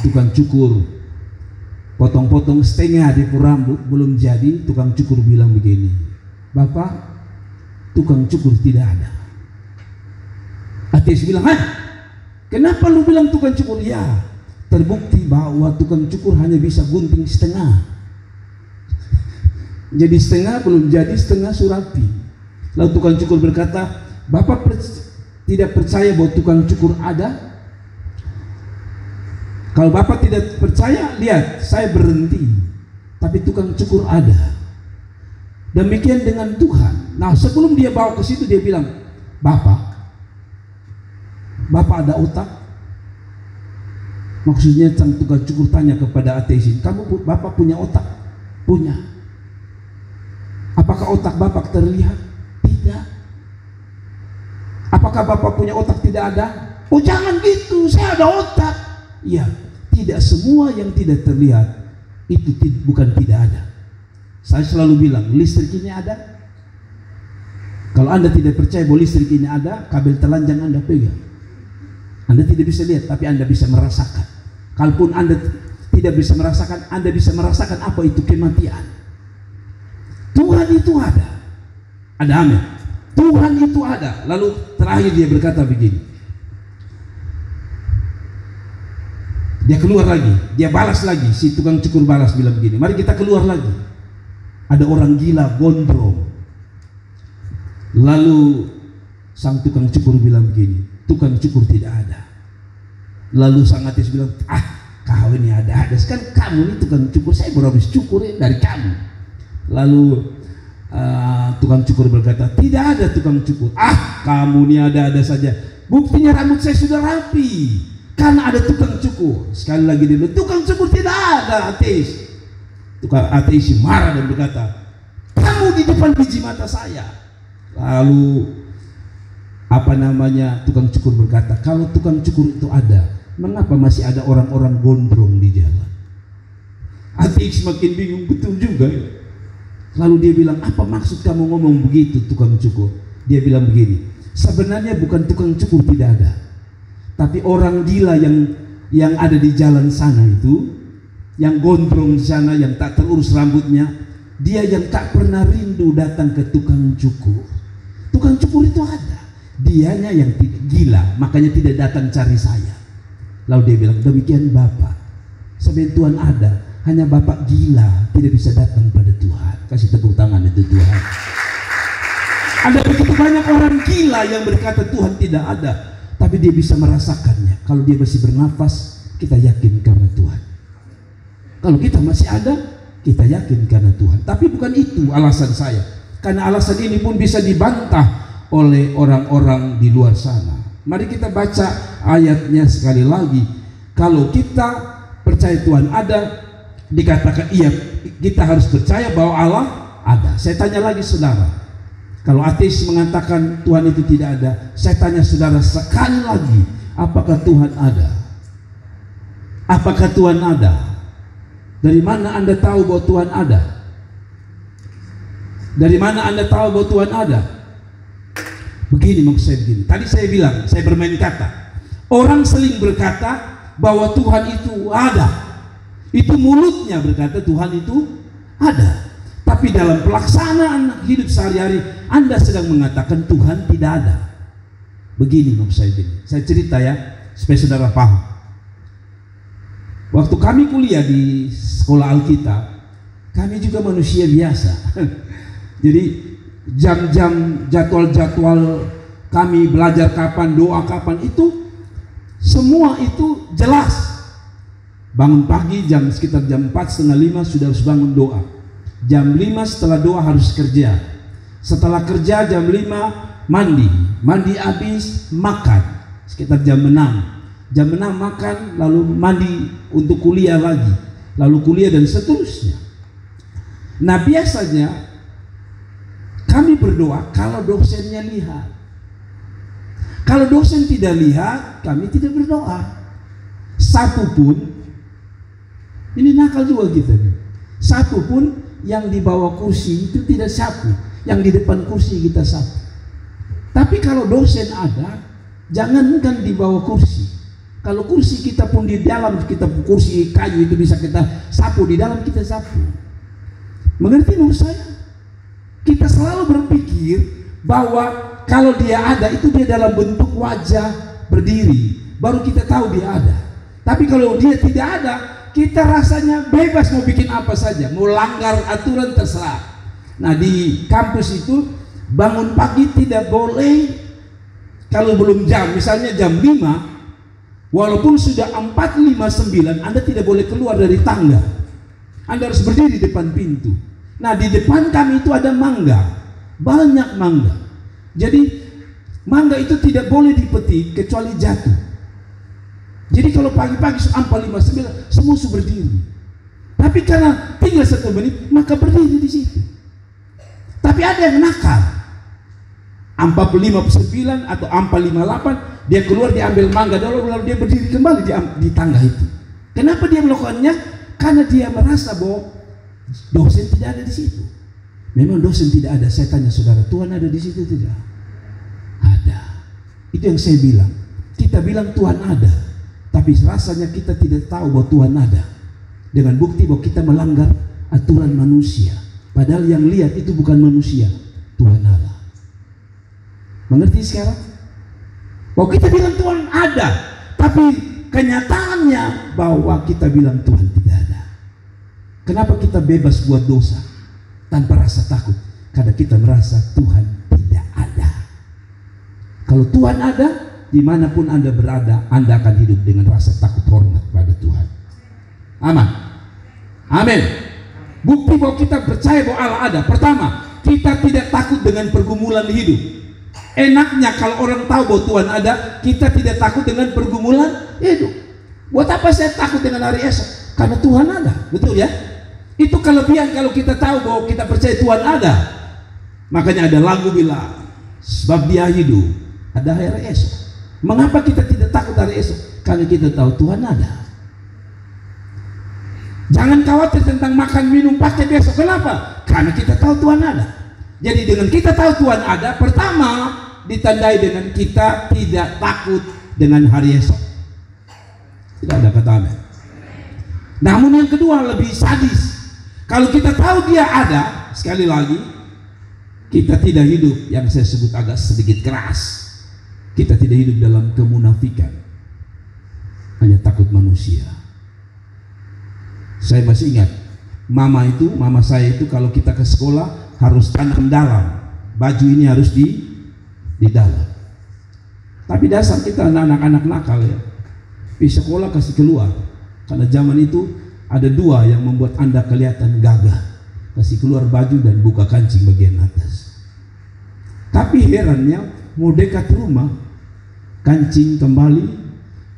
Tukang cukur potong-potong setengah di rambut belum jadi. Tukang cukur bilang begini, "Bapak, tukang cukur tidak ada." Ateis bilang, "Hah? Kenapa lu bilang tukang cukur?" "Ya, terbukti bahwa tukang cukur hanya bisa gunting setengah. Jadi setengah belum jadi, setengah surapi." Lalu tukang cukur berkata, "Bapak tidak percaya bahwa tukang cukur ada? Kalau Bapak tidak percaya, lihat, saya berhenti, tapi tukang cukur ada." Demikian dengan Tuhan. Nah, sebelum dia bawa ke situ, dia bilang, Bapak ada otak?" Maksudnya tukang cukur tanya kepada ateis, "Bapak punya otak?" "Punya." "Apakah otak Bapak terlihat?" "Tidak." "Apakah Bapak punya otak?" "Tidak ada." "Oh, jangan gitu, saya ada otak." "Ya, tidak semua yang tidak terlihat itu bukan tidak ada." Saya selalu bilang, listrik ini ada. Kalau Anda tidak percaya bahwa listrik ini ada, kabel telanjang Anda pegang. Anda tidak bisa lihat, tapi Anda bisa merasakan. Kalaupun Anda tidak bisa merasakan, Anda bisa merasakan apa itu kematian. Tuhan itu ada. Ada amin. Tuhan itu ada. Lalu terakhir dia berkata begini. Dia keluar lagi, dia balas lagi, si tukang cukur balas bilang begini, "Mari kita keluar lagi. Ada orang gila gondrong." Lalu sang tukang cukur bilang begini, "Tukang cukur tidak ada." Lalu sang ateis bilang, "Kau ini ada-ada, kan kamu ini tukang cukur, saya baru habis cukur dari kamu." Lalu tukang cukur berkata, "Tidak ada tukang cukur." Kamu ini ada-ada saja. Buktinya rambut saya sudah rapi, karena ada tukang cukur." Sekali lagi dia bilang, "Tukang cukur tidak ada, ateis." Tukang ateis marah dan berkata, "Kamu di depan biji mata saya." Lalu tukang cukur berkata, "Kalau tukang cukur itu ada, mengapa masih ada orang-orang gondrong di jalan?" Ateis makin bingung, betul juga ya. Lalu dia bilang, "Apa maksud kamu ngomong begitu, tukang cukur?" Dia bilang begini, "Sebenarnya bukan tukang cukur tidak ada, tapi orang gila yang ada di jalan sana itu, yang gondrong di sana, yang tak terurus rambutnya, dia yang tak pernah rindu datang ke tukang cukur. Tukang cukur itu ada, dianya yang tidak gila, makanya tidak datang cari saya." Lalu dia bilang, "Demikian Bapak, sebenarnya Tuhan ada, hanya Bapak gila tidak bisa datang pada Tuhan." Kasih tepuk tangan itu Tuhan. Ada begitu banyak orang gila yang berkata Tuhan tidak ada, tapi dia bisa merasakannya. Kalau dia masih bernafas, kita yakin karena Tuhan. Kalau kita masih ada, kita yakin karena Tuhan. Tapi bukan itu alasan saya, karena alasan ini pun bisa dibantah oleh orang-orang di luar sana. Mari kita baca ayatnya sekali lagi. Kalau kita percaya Tuhan ada, dikatakan iya, kita harus percaya bahwa Allah ada. Saya tanya lagi saudara, kalau ateis mengatakan Tuhan itu tidak ada, saya tanya saudara sekali lagi, apakah Tuhan ada? Apakah Tuhan ada? Dari mana Anda tahu bahwa Tuhan ada? Dari mana Anda tahu bahwa Tuhan ada? Begini maksud saya begini. Tadi saya bilang, saya bermain kata. Orang seling berkata bahwa Tuhan itu ada. Itu mulutnya berkata Tuhan itu ada. Tapi dalam pelaksanaan hidup sehari-hari Anda sedang mengatakan Tuhan tidak ada. Begini maksud saya begini. Saya cerita ya supaya saudara paham. Waktu kami kuliah di sekolah Alkitab, kami juga manusia biasa. Jadi jam-jam, jadwal-jadwal kami belajar kapan, doa kapan, itu semua itu jelas. Bangun pagi sekitar jam 4:30 sudah harus bangun doa. Jam 5 setelah doa harus kerja. Setelah kerja jam 5 mandi habis makan sekitar jam 6. Jam 6 makan, lalu mandi untuk kuliah lagi, lalu kuliah dan seterusnya. Nah biasanya kami berdoa kalau dosennya lihat. Kalau dosen tidak lihat, kami tidak berdoa. Satu pun, ini nakal juga kita nih. Satu pun yang di bawah kursi itu tidak sapu, yang di depan kursi kita sapu. Tapi kalau dosen ada, jangankan di bawah kursi. Kalau kursi kita pun di dalam, kita kursi kayu itu bisa kita sapu, di dalam kita sapu. Mengerti maksud saya? Kita selalu berpikir bahwa kalau dia ada itu dia dalam bentuk wajah berdiri, baru kita tahu dia ada. Tapi kalau dia tidak ada, kita rasanya bebas mau bikin apa saja, mau langgar aturan terserah. Nah di kampus itu bangun pagi tidak boleh kalau belum jam, misalnya jam 5, walaupun sudah 4:59, Anda tidak boleh keluar dari tangga. Anda harus berdiri di depan pintu. Nah di depan kami itu ada mangga, banyak mangga. Jadi mangga itu tidak boleh dipetik kecuali jatuh. Jadi kalau pagi-pagi 4:59 semua sudah berdiri. Tapi karena tinggal 1 menit maka berdiri di situ. Tapi ada yang nakal. 4:59 atau 4:58 dia keluar, dia ambil mangga dulu, lalu dia berdiri kembali di tangga itu. Kenapa dia melakukannya? Karena dia merasa bahwa dosen tidak ada di situ. Memang dosen tidak ada. Saya tanya saudara, Tuhan ada di situ tidak? Ada. Itu yang saya bilang. Kita bilang Tuhan ada, tapi rasanya kita tidak tahu bahwa Tuhan ada. Dengan bukti bahwa kita melanggar aturan manusia. Padahal yang lihat itu bukan manusia, Tuhan Allah. Mengerti sekarang? Bahwa kita bilang Tuhan ada, tapi kenyataannya bahwa kita bilang Tuhan tidak ada. Kenapa kita bebas buat dosa tanpa rasa takut? Karena kita merasa Tuhan tidak ada. Kalau Tuhan ada, dimanapun Anda berada, Anda akan hidup dengan rasa takut hormat pada Tuhan. Aman. Amin. Bukti bahwa kita percaya bahwa Allah ada. Pertama, kita tidak takut dengan pergumulan hidup. Enaknya kalau orang tahu bahwa Tuhan ada, kita tidak takut dengan pergumulan hidup. Buat apa saya takut dengan hari esok? Karena Tuhan ada. Betul ya? Itu kelebihan kalau kita tahu bahwa kita percaya Tuhan ada. Makanya ada lagu bilang, sebab dia hidup, ada hari esok. Mengapa kita tidak takut hari esok? Karena kita tahu Tuhan ada. Jangan khawatir tentang makan, minum, pakai besok. Kenapa? Karena kita tahu Tuhan ada. Jadi dengan kita tahu Tuhan ada, pertama ditandai dengan kita tidak takut dengan hari esok. Tidak ada kata amin. Namun yang kedua lebih sadis. Kalau kita tahu dia ada, sekali lagi kita tidak hidup yang saya sebut agak sedikit keras. Kita tidak hidup dalam kemunafikan, hanya takut manusia. Saya masih ingat mama saya itu kalau kita ke sekolah harus tanam dalam baju ini harus di dalam. Tapi dasar kita anak-anak nakal ya, di sekolah kasih keluar, karena zaman itu ada dua yang membuat Anda kelihatan gagah, kasih keluar baju dan buka kancing bagian atas. Tapi herannya mau dekat rumah, kancing kembali,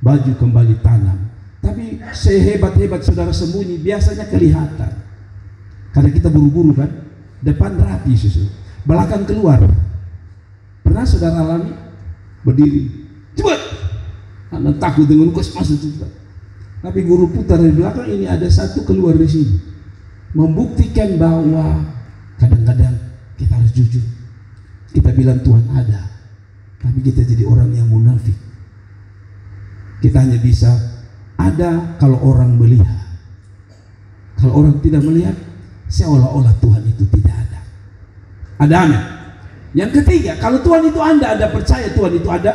baju kembali tanam. Tapi sehebat-hebat saudara sembunyi biasanya kelihatan, karena kita buru-buru kan, depan rapi susu, belakang keluar. Pernah saudara alami? Berdiri, cepat, anak takut dengan kos masuk cepat. Tapi guru putar dari belakang, ini ada satu keluar di sini, membuktikan bahwa kadang-kadang kita harus jujur. Kita bilang Tuhan ada, tapi kita jadi orang yang munafik. Kita hanya bisa ada kalau orang melihat. Kalau orang tidak melihat, seolah-olah Tuhan itu tidak ada. Ada amin. Yang ketiga, kalau Tuhan itu Anda percaya Tuhan itu ada,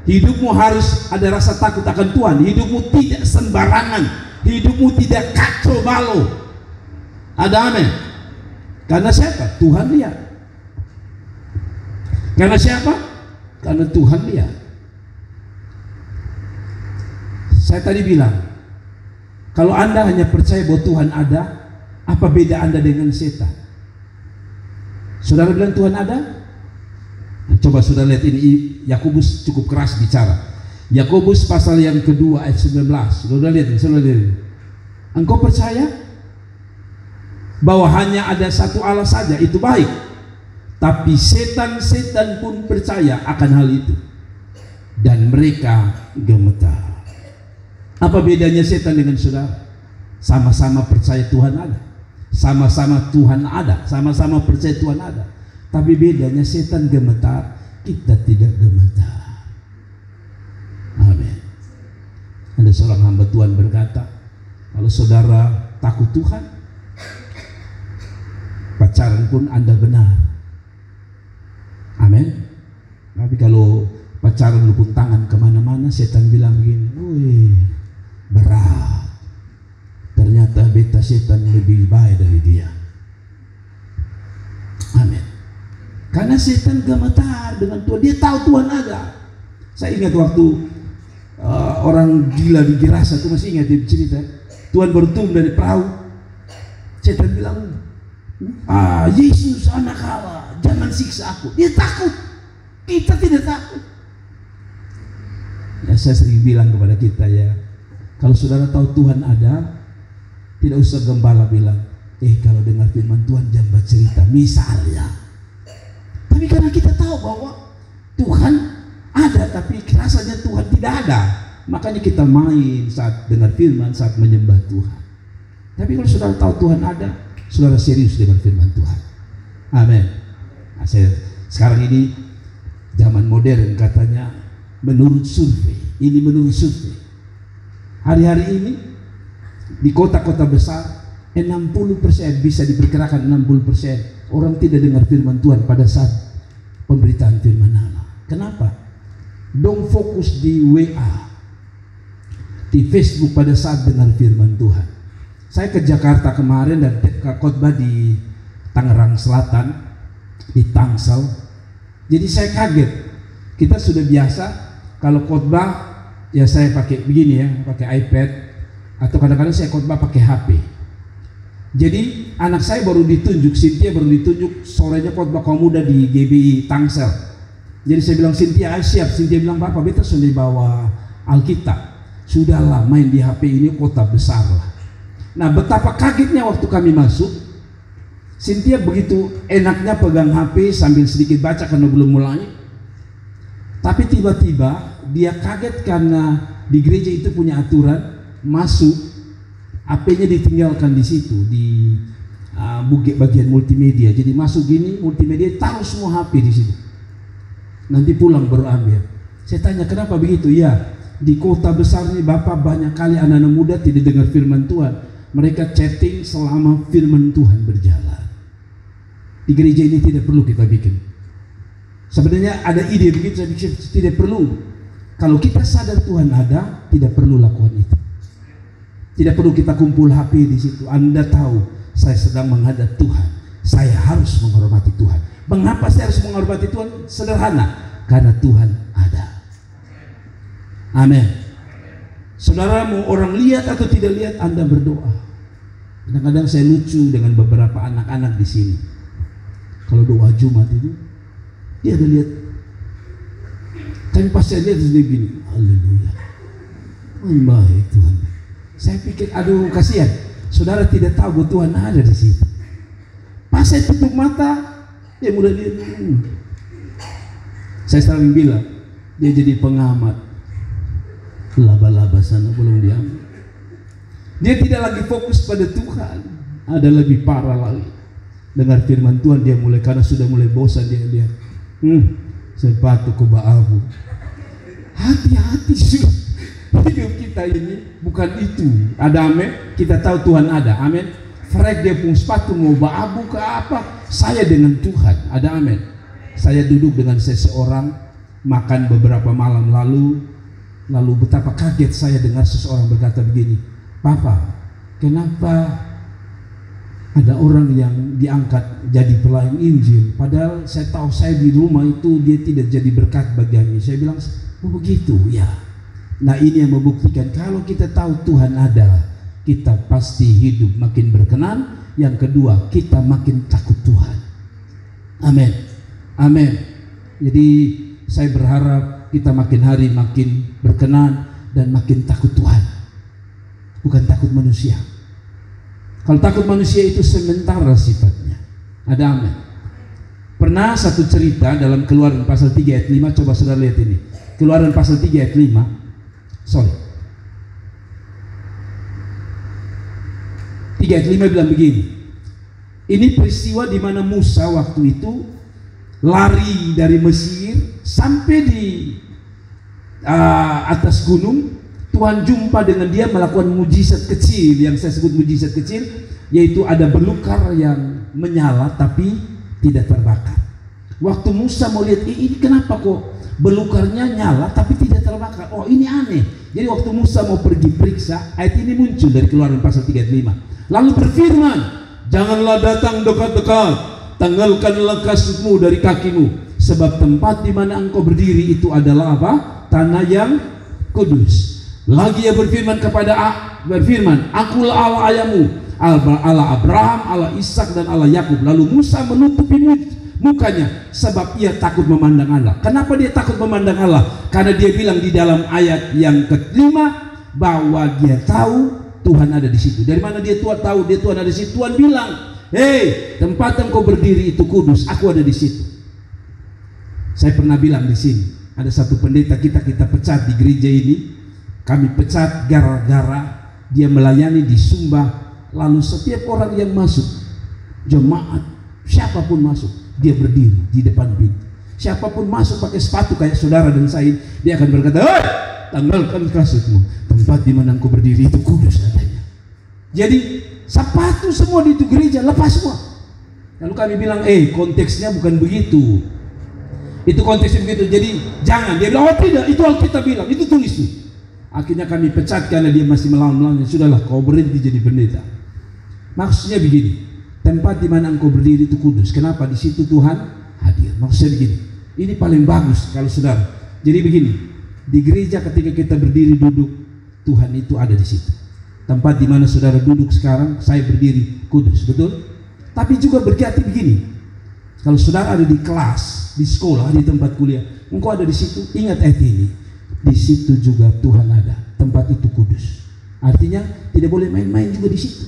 hidupmu harus ada rasa takut akan Tuhan. Hidupmu tidak sembarangan, hidupmu tidak kacau balau. Ada amin. Karena siapa? Tuhan lihat. Karena siapa? Karena Tuhan lihat. Saya tadi bilang, kalau Anda hanya percaya bahwa Tuhan ada, apa beda Anda dengan setan? Saudara bilang Tuhan ada? Coba saudara lihat ini, Yakobus cukup keras bicara. Yakobus pasal yang kedua ayat 19. Saudara lihat ini. Engkau percaya bahwa hanya ada satu Allah saja, itu baik. Tapi setan-setan pun percaya akan hal itu, dan mereka gemetar. Apa bedanya setan dengan saudara? Sama-sama percaya Tuhan ada, sama-sama Tuhan ada, sama-sama percaya Tuhan ada. Tapi bedanya setan gemetar, kita tidak gemetar. Amin. Ada seorang hamba Tuhan berkata, kalau saudara takut Tuhan, pacaran pun Anda benar. Amin. Tapi kalau pacaran luput tangan kemana-mana, setan bilang begini, wih, berat. Ternyata beta setan lebih baik dari dia. Amin. Karena setan gemetar dengan Tuhan, dia tahu Tuhan ada. Saya ingat waktu orang gila di Gerasa, itu masih ingat dia cerita. Tuhan bertemu dari perahu, setan bilang, Yesus anak Allah, jangan siksa aku. Dia takut, kita tidak takut. Ya, saya sering bilang kepada kita ya, kalau saudara tahu Tuhan ada, tidak usah gembala bilang, kalau dengar firman Tuhan jangan bercerita misalnya. Tapi karena kita tahu bahwa Tuhan ada, tapi rasanya Tuhan tidak ada, makanya kita main saat dengar firman, saat menyembah Tuhan. Tapi kalau saudara tahu Tuhan ada, saudara serius dengan firman Tuhan. Amin. Nah, sekarang ini zaman modern katanya menurut survei. Ini menurut survei. Hari-hari ini di kota-kota besar 60%, bisa diperkirakan 60% orang tidak dengar firman Tuhan pada saat pemberitaan firman Allah. Kenapa? Dong fokus di WA, di Facebook pada saat dengar firman Tuhan. Saya ke Jakarta kemarin dan khotbah di Tangerang Selatan, di Tangsel. Jadi saya kaget. Kita sudah biasa kalau khotbah ya saya pakai begini ya, pakai iPad, atau kadang-kadang saya khotbah pakai HP. Jadi anak saya baru ditunjuk, Cynthia baru ditunjuk sorenya khotbah kaum muda di GBI Tangsel. Jadi saya bilang, Cynthia siap. Cynthia bilang, Bapak beta sudah bawa Alkitab. Sudahlah, main di HP ini kota besar lah. Nah, betapa kagetnya waktu kami masuk. Cynthia begitu enaknya pegang HP sambil sedikit baca karena belum mulai. Tapi tiba-tiba dia kaget karena di gereja itu punya aturan, masuk HP-nya ditinggalkan di situ di bagian multimedia. Jadi masuk gini multimedia, taruh semua HP di situ. Nanti pulang baru ambil. Saya tanya kenapa begitu? Ya, di kota besar ini Bapak banyak kali anak-anak muda tidak dengar firman Tuhan. Mereka chatting selama firman Tuhan berjalan. Di gereja ini tidak perlu kita bikin. Sebenarnya ada ide begitu, saya pikir tidak perlu. Kalau kita sadar Tuhan ada, tidak perlu lakukan itu. Tidak perlu kita kumpul HP di situ. Anda tahu saya sedang menghadap Tuhan. saya harus menghormati Tuhan. Mengapa saya harus menghormati Tuhan? Sederhana, karena Tuhan ada. Amin. Saudara, mau orang lihat atau tidak lihat, Anda berdoa. Kadang-kadang saya lucu dengan beberapa anak-anak di sini. Kalau doa Jumat itu, dia ada lihat. Tapi pas saya lihat dia gini, haleluya, baik Tuhan. Saya pikir, aduh kasihan. Saudara tidak tahu Tuhan ada di situ. Pas saya tutup mata, dia mulai lihat. Saya sering bilang, dia jadi pengamat. Laba-laba sana belum diambil. Dia tidak lagi fokus pada Tuhan. Ada lebih parah lagi. Dengar firman Tuhan, dia mulai, karena sudah mulai bosan, dia lihat. Sepatu kubah abu. Hati-hati sudah. Hidup kita ini bukan itu. Ada amin. Kita tahu Tuhan ada. Amin. Frek dia pun sepatu mau abu ke apa? Saya dengan Tuhan. Ada amin. Saya duduk dengan seseorang makan beberapa malam lalu betapa kaget saya dengar seseorang berkata begini, Papa, kenapa ada orang yang diangkat jadi pelayan Injil, padahal saya tahu saya di rumah itu dia tidak jadi berkat bagiannya. Saya bilang, oh begitu ya. Nah ini yang membuktikan kalau kita tahu Tuhan ada, kita pasti hidup makin berkenan. Yang kedua, kita makin takut Tuhan. Amin. Amin. Jadi saya berharap kita makin hari makin berkenan dan makin takut Tuhan, bukan takut manusia. Kalau takut manusia itu sementara sifatnya. Ada amin. Pernah satu cerita dalam Keluaran pasal 3 ayat 5, coba saudara lihat ini. Keluaran pasal 3 ayat 5. 3 ayat 5 bilang begini. Ini peristiwa di mana Musa waktu itu lari dari Mesir sampai di atas gunung. Tuhan jumpa dengan dia melakukan mujizat kecil, yang saya sebut mujizat kecil, yaitu ada belukar yang menyala tapi tidak terbakar. Waktu Musa mau lihat, ini kenapa kok belukarnya nyala tapi tidak terbakar? Oh ini aneh. Jadi waktu Musa mau pergi periksa, ayat ini muncul dari Keluaran pasal 3 ayat 5. Lalu berfirman, janganlah datang dekat-dekat, tanggalkanlah kasutmu dari kakimu, sebab tempat di mana engkau berdiri itu adalah apa? Tanah yang kudus. Lagi ia berfirman akulah Allah ayahmu, Allah Abraham, Allah Ishak dan Allah Yakub. Lalu Musa menutupi mukanya sebab ia takut memandang Allah. Kenapa dia takut memandang Allah? Karena dia bilang di dalam ayat yang kelima bahwa dia tahu Tuhan ada di situ. Dari mana dia tahu dia Tuhan ada di situ? Tuhan bilang, hei, tempat engkau berdiri itu kudus, aku ada di situ. Saya pernah bilang di sini, ada satu pendeta kita pecat di gereja ini. Kami pecat gara-gara dia melayani di Sumba. Lalu setiap orang yang masuk, jemaat, siapapun masuk, dia berdiri di depan pintu. Siapapun masuk pakai sepatu kayak saudara dan saya, dia akan berkata, hei, tanggalkan kasutmu, tempat di mana engkau berdiri itu kudus katanya. Jadi sepatu semua di itu gereja lepas semua. Lalu kami bilang, konteksnya bukan begitu. Itu konteksnya begitu. Jadi jangan. Dia bilang, oh tidak, itu Alkitab bilang, itu tulis tuh. Akhirnya kami pecat karena dia masih melawan-melawan. Sudahlah, kau berhenti jadi pendeta. Maksudnya begini, tempat di mana engkau berdiri itu kudus. Kenapa? Di situ Tuhan hadir. Maksudnya begini, ini paling bagus kalau saudara. Jadi begini, di gereja ketika kita berdiri duduk, Tuhan itu ada di situ. Tempat di mana saudara duduk sekarang, saya berdiri kudus, betul? Tapi juga berarti begini, kalau saudara ada di kelas, di sekolah, di tempat kuliah, engkau ada di situ, ingat ayat ini. Di situ juga Tuhan ada, tempat itu kudus. Artinya tidak boleh main-main juga di situ.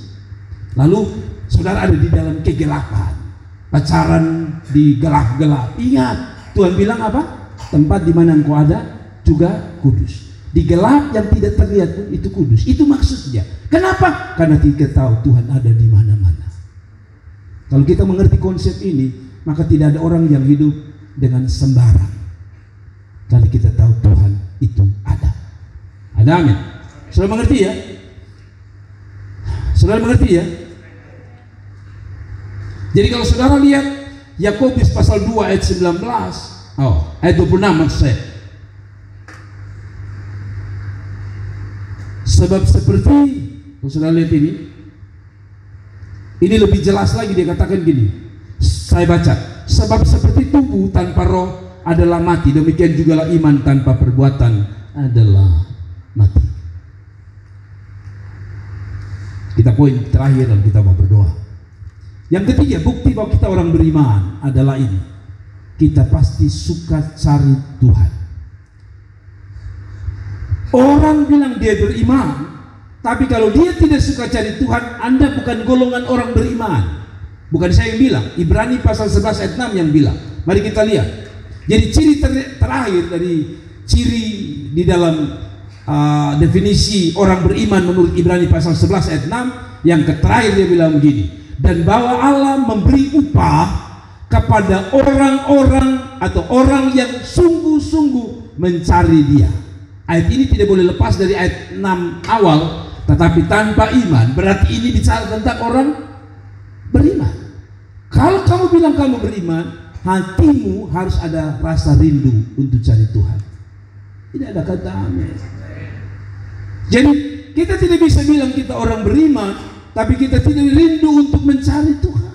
Lalu saudara ada di dalam kegelapan, pacaran di gelap-gelap. Ingat, Tuhan bilang apa? Tempat di mana engkau ada juga kudus. Di gelap yang tidak terlihat pun itu kudus. Itu maksudnya. Kenapa? Karena kita tahu Tuhan ada di mana-mana. Kalau kita mengerti konsep ini, maka tidak ada orang yang hidup dengan sembarang. Kalau kita tahu Tuhan itu ada. Ada amin. Saudara mengerti ya? Saudara mengerti ya? Jadi kalau saudara lihat Yakobus pasal 2 ayat 19, ayat 26 maksud saya. Sebab seperti, kalau saudara lihat ini lebih jelas lagi, dia katakan gini, Saya baca, sebab seperti tubuh tanpa roh adalah mati, demikian jugalah iman tanpa perbuatan adalah mati. Kita poin terakhir dan kita mau berdoa. Yang ketiga, bukti bahwa kita orang beriman adalah ini: kita pasti suka cari Tuhan. Orang bilang dia beriman, tapi kalau dia tidak suka cari Tuhan, Anda bukan golongan orang beriman. Bukan saya yang bilang, Ibrani pasal 11 ayat 6 yang bilang. Mari kita lihat. Jadi ciri terakhir dari ciri di dalam definisi orang beriman menurut Ibrani pasal 11 ayat 6, yang terakhir dia bilang begini: dan bahwa Allah memberi upah kepada orang-orang atau orang yang sungguh-sungguh mencari Dia. Ayat ini tidak boleh lepas dari ayat 6 awal, tetapi tanpa iman berarti ini bicara tentang orang beriman. Kalau kamu bilang kamu beriman, hatimu harus ada rasa rindu untuk cari Tuhan. Tidak ada kata amin. Jadi kita tidak bisa bilang kita orang beriman, tapi kita tidak rindu untuk mencari Tuhan.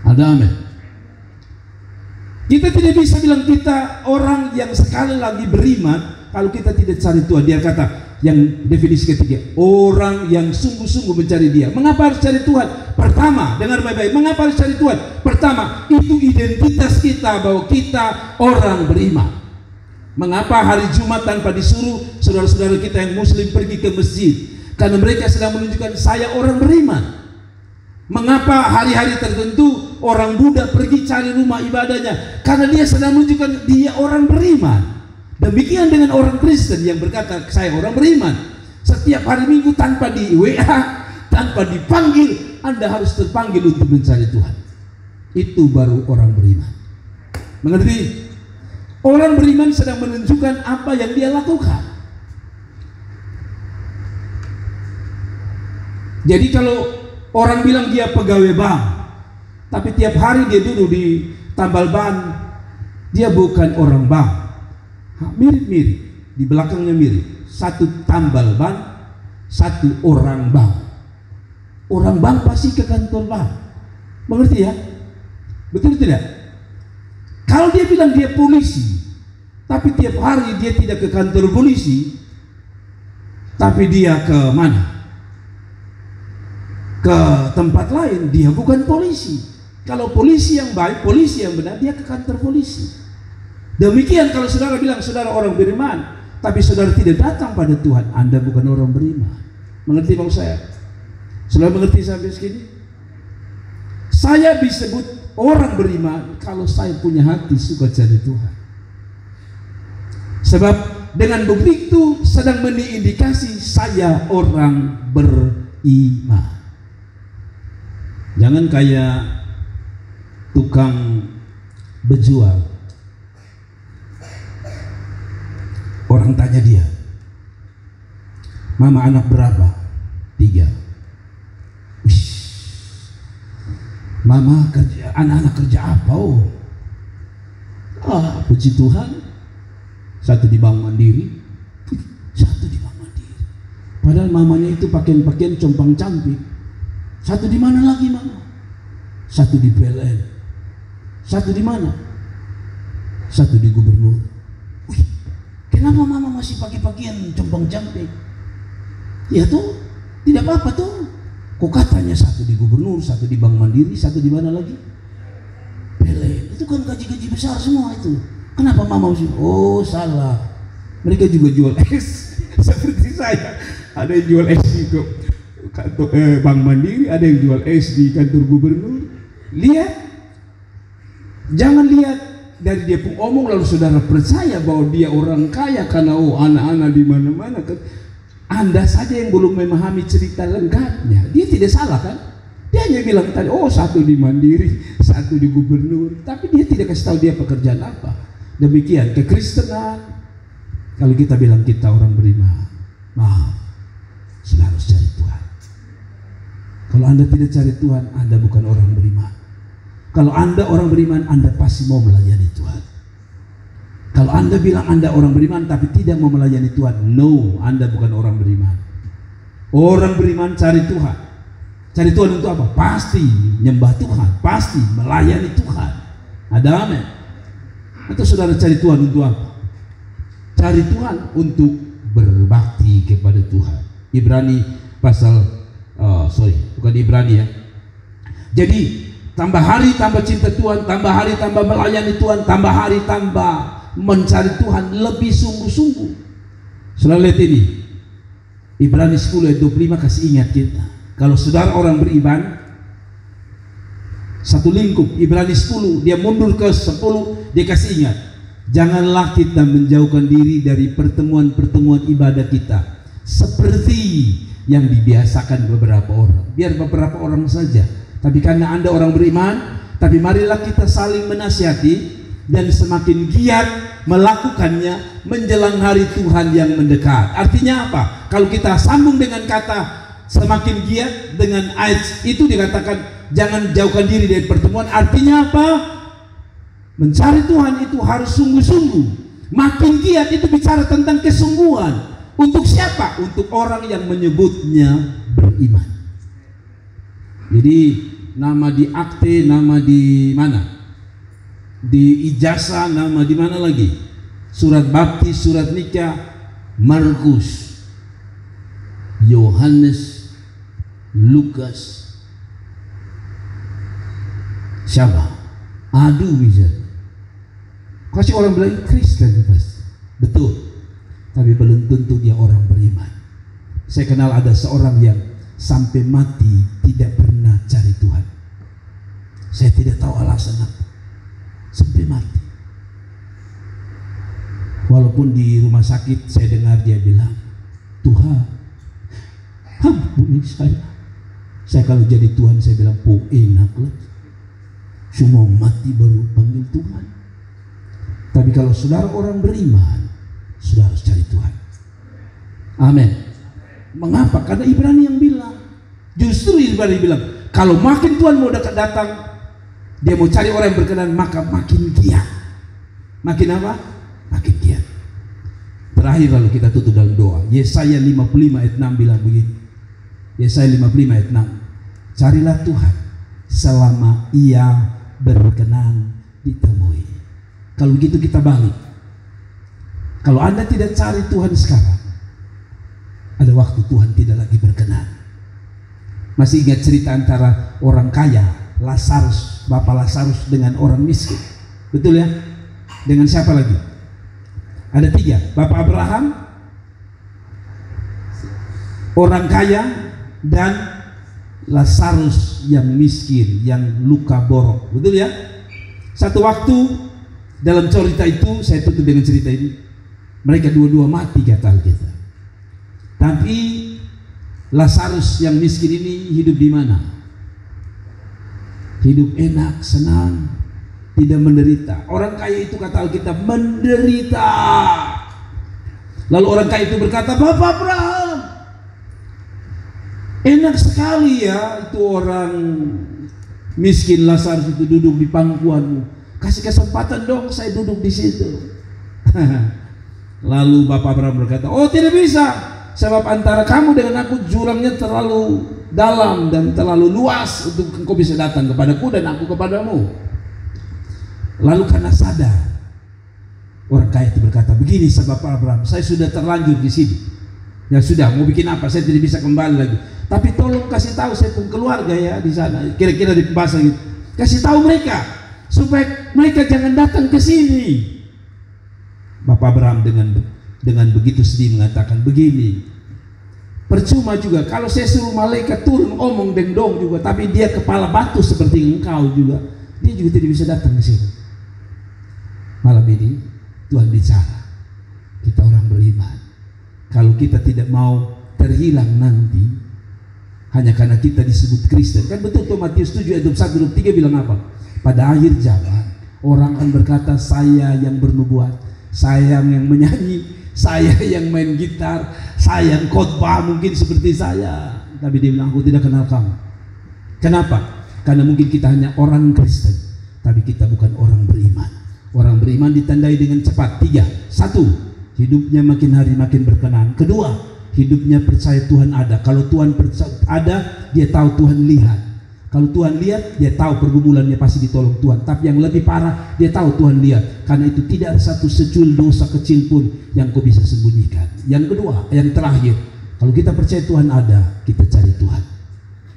Ada amin. Kita tidak bisa bilang kita orang yang sekali lagi beriman kalau kita tidak cari Tuhan. Dia kata yang definisi ketiga, orang yang sungguh-sungguh mencari Dia. Mengapa harus cari Tuhan? Pertama, dengar baik-baik, mengapa harus cari Tuhan? Pertama, itu identitas kita bahwa kita orang beriman. Mengapa hari Jumat tanpa disuruh saudara-saudara kita yang muslim pergi ke masjid? Karena mereka sedang menunjukkan saya orang beriman. Mengapa hari-hari tertentu orang Buddha pergi cari rumah ibadahnya? Karena dia sedang menunjukkan dia orang beriman. Demikian dengan orang Kristen yang berkata saya orang beriman. Setiap hari Minggu tanpa di WA, tanpa dipanggil, Anda harus terpanggil untuk mencari Tuhan. Itu baru orang beriman. Mengerti? Orang beriman sedang menunjukkan apa yang dia lakukan. Jadi kalau orang bilang dia pegawai bank, tapi tiap hari dia duduk di tambal ban, dia bukan orang bank. Mirip-mirip, di belakangnya mirip. Satu tambal ban, satu orang bank. Orang bank pasti ke kantor bank. Mengerti ya? Betul tidak? Kalau dia bilang dia polisi, tapi tiap hari dia tidak ke kantor polisi, tapi dia ke mana? Ke tempat lain, dia bukan polisi. Kalau polisi yang baik, polisi yang benar, dia ke kantor polisi. Demikian kalau saudara bilang saudara orang beriman, tapi saudara tidak datang pada Tuhan, Anda bukan orang beriman. Mengerti maksud saya? Saudara mengerti sampai segini? Saya disebut orang beriman kalau saya punya hati suka cari Tuhan. Sebab dengan begitu sedang mengindikasi saya orang beriman. Jangan kayak tukang berjual. Orang tanya dia, mama anak berapa? 3. Mama kerja, anak-anak kerja apa? Puji Tuhan, 1 di Bank Mandiri, 1 di Bank Mandiri. Padahal mamanya itu pakaian-pakaian compang-camping. 1 di mana lagi mama? 1 di PLN. 1 di mana? 1 di gubernur. Wih, kenapa mama masih pakai pakaian compang-camping? Ya tuh, tidak apa-apa tuh. Kok katanya 1 di gubernur, 1 di Bank Mandiri, 1 di mana lagi? PLN. Itu kan gaji-gaji besar semua itu. Kenapa mama masih? Oh salah. Mereka juga jual es seperti saya. Ada yang jual es di kantor Bank Mandiri, ada yang jual es di kantor gubernur. Lihat, jangan lihat dari dia pun omong lalu saudara percaya bahwa dia orang kaya karena anak-anak di mana-mana. Anda saja yang belum memahami cerita lengkapnya. Dia tidak salah kan? Dia hanya bilang tadi, 1 di Mandiri, 1 di gubernur, tapi dia tidak kasih tahu dia pekerjaan apa. Demikian kekristenan. Kalau kita bilang kita orang beriman, maaf, sudah harus cari Tuhan. Kalau Anda tidak cari Tuhan, Anda bukan orang beriman. Kalau Anda orang beriman, Anda pasti mau melayani Tuhan. Kalau Anda bilang Anda orang beriman tapi tidak mau melayani Tuhan, no, Anda bukan orang beriman. Orang beriman cari Tuhan. Cari Tuhan untuk apa? Pasti nyembah Tuhan, pasti melayani Tuhan. Ada amin. Atau saudara cari Tuhan untuk apa? Cari Tuhan untuk berbakti kepada Tuhan. Ibrani pasal bukan Ibrani ya. Jadi tambah hari tambah cinta Tuhan, tambah hari tambah melayani Tuhan, tambah hari tambah mencari Tuhan lebih sungguh-sungguh. Saudara lihat ini, Ibrani 10 ayat 25 kasih ingat kita. Kalau saudara orang beriman, satu lingkup Ibrani 10, dia mundur ke 10, dia kasih ingat, janganlah kita menjauhkan diri dari pertemuan-pertemuan ibadah kita seperti yang dibiasakan beberapa orang. Biar beberapa orang saja, tapi karena Anda orang beriman, tapi marilah kita saling menasihati dan semakin giat melakukannya menjelang hari Tuhan yang mendekat. Artinya apa? Kalau kita sambung dengan kata semakin giat dengan ayat itu dikatakan jangan jauhkan diri dari pertemuan. Artinya apa? Mencari Tuhan itu harus sungguh-sungguh. Makin giat itu bicara tentang kesungguhan. Untuk siapa? Untuk orang yang menyebutnya beriman. Jadi nama di akte, nama di mana? Di ijazah, nama di mana lagi? Surat baptis, surat nikah, Markus, Yohanes, Lukas, siapa? Aduh bisa. Kasih orang bilang Kristen pasti. Betul. Tapi belum tentu dia orang beriman. Saya kenal ada seorang yang sampai mati tidak pernah cari Tuhan. Saya tidak tahu alasan apa. Sampai mati. Walaupun di rumah sakit saya dengar dia bilang, Tuhan, ampuni saya. Saya kalau jadi Tuhan saya bilang, enak lah. Semua mati baru panggil Tuhan. Tapi kalau saudara orang beriman, saudara harus cari Tuhan. Amin. Mengapa? Karena Ibrani yang bilang. Justru Ibrani bilang, kalau makin Tuhan mau dekat datang, dia mau cari orang yang berkenan, maka makin giat. Makin apa? Makin giat. Terakhir lalu kita tutup dalam doa. Yesaya 55 ayat 6 bilang begini. Yesaya 55 ayat 6. Carilah Tuhan selama ia berkenan ditemui. Kalau begitu kita balik. Kalau Anda tidak cari Tuhan sekarang, ada waktu Tuhan tidak lagi berkenan. Masih ingat cerita antara orang kaya Lazarus, Bapak Lazarus dengan orang miskin, betul ya? Dengan siapa lagi? Ada 3, Bapak Abraham, orang kaya, dan Lazarus yang miskin, yang luka borok, betul ya? Satu waktu dalam cerita itu, saya tutup dengan cerita ini, mereka dua-dua mati kata Alkitab. Tapi Lazarus yang miskin ini hidup di mana? Hidup enak, senang, tidak menderita. Orang kaya itu kata Alkitab menderita. Lalu orang kaya itu berkata, Bapak Abraham, enak sekali ya itu orang miskin Lazarus itu duduk di pangkuanmu. Kasih kesempatan dong saya duduk di situ. Lalu Bapak Abraham berkata, oh tidak bisa, sebab antara kamu dengan aku jurangnya terlalu dalam dan terlalu luas untuk engkau bisa datang kepadaku dan aku kepadamu. Lalu karena sadar, orang kaya itu berkata, begini Bapak Abraham, saya sudah terlanjur di sini. Ya sudah, mau bikin apa? Saya tidak bisa kembali lagi. Tapi tolong kasih tahu saya pun keluarga ya di sana. Kira-kira di bahasa gitu. Kasih tahu mereka supaya mereka jangan datang ke sini. Bapak Abraham dengan begitu sedih mengatakan begini. Percuma juga kalau saya suruh malaikat turun omong dengdong juga, tapi dia kepala batu seperti engkau juga, dia juga tidak bisa datang ke sini. Malam ini Tuhan bicara, kita orang beriman. Kalau kita tidak mau terhilang nanti hanya karena kita disebut Kristen, kan betul tuh Matius 7 ayat 21 3 bilang apa? Pada akhir zaman orang akan berkata, saya yang bernubuat, saya yang menyanyi, saya yang main gitar, saya yang khotbah mungkin seperti saya. Tapi dia bilang, aku tidak kenal kamu. Kenapa? Karena mungkin kita hanya orang Kristen, tapi kita bukan orang beriman. Orang beriman ditandai dengan cepat. 3, 1, hidupnya makin hari makin berkenan. 2, hidupnya percaya Tuhan ada. Kalau Tuhan ada, dia tahu Tuhan lihat. Kalau Tuhan lihat, dia tahu pergumulannya pasti ditolong Tuhan. Tapi yang lebih parah, dia tahu Tuhan lihat. Karena itu tidak ada satu secuil dosa kecil pun yang kau bisa sembunyikan. Yang kedua, yang terakhir, kalau kita percaya Tuhan ada, kita cari Tuhan.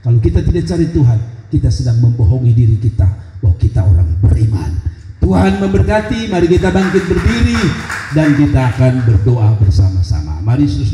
Kalau kita tidak cari Tuhan, kita sedang membohongi diri kita bahwa kita orang beriman. Tuhan memberkati. Mari kita bangkit berdiri dan kita akan berdoa bersama-sama. Mari saudara.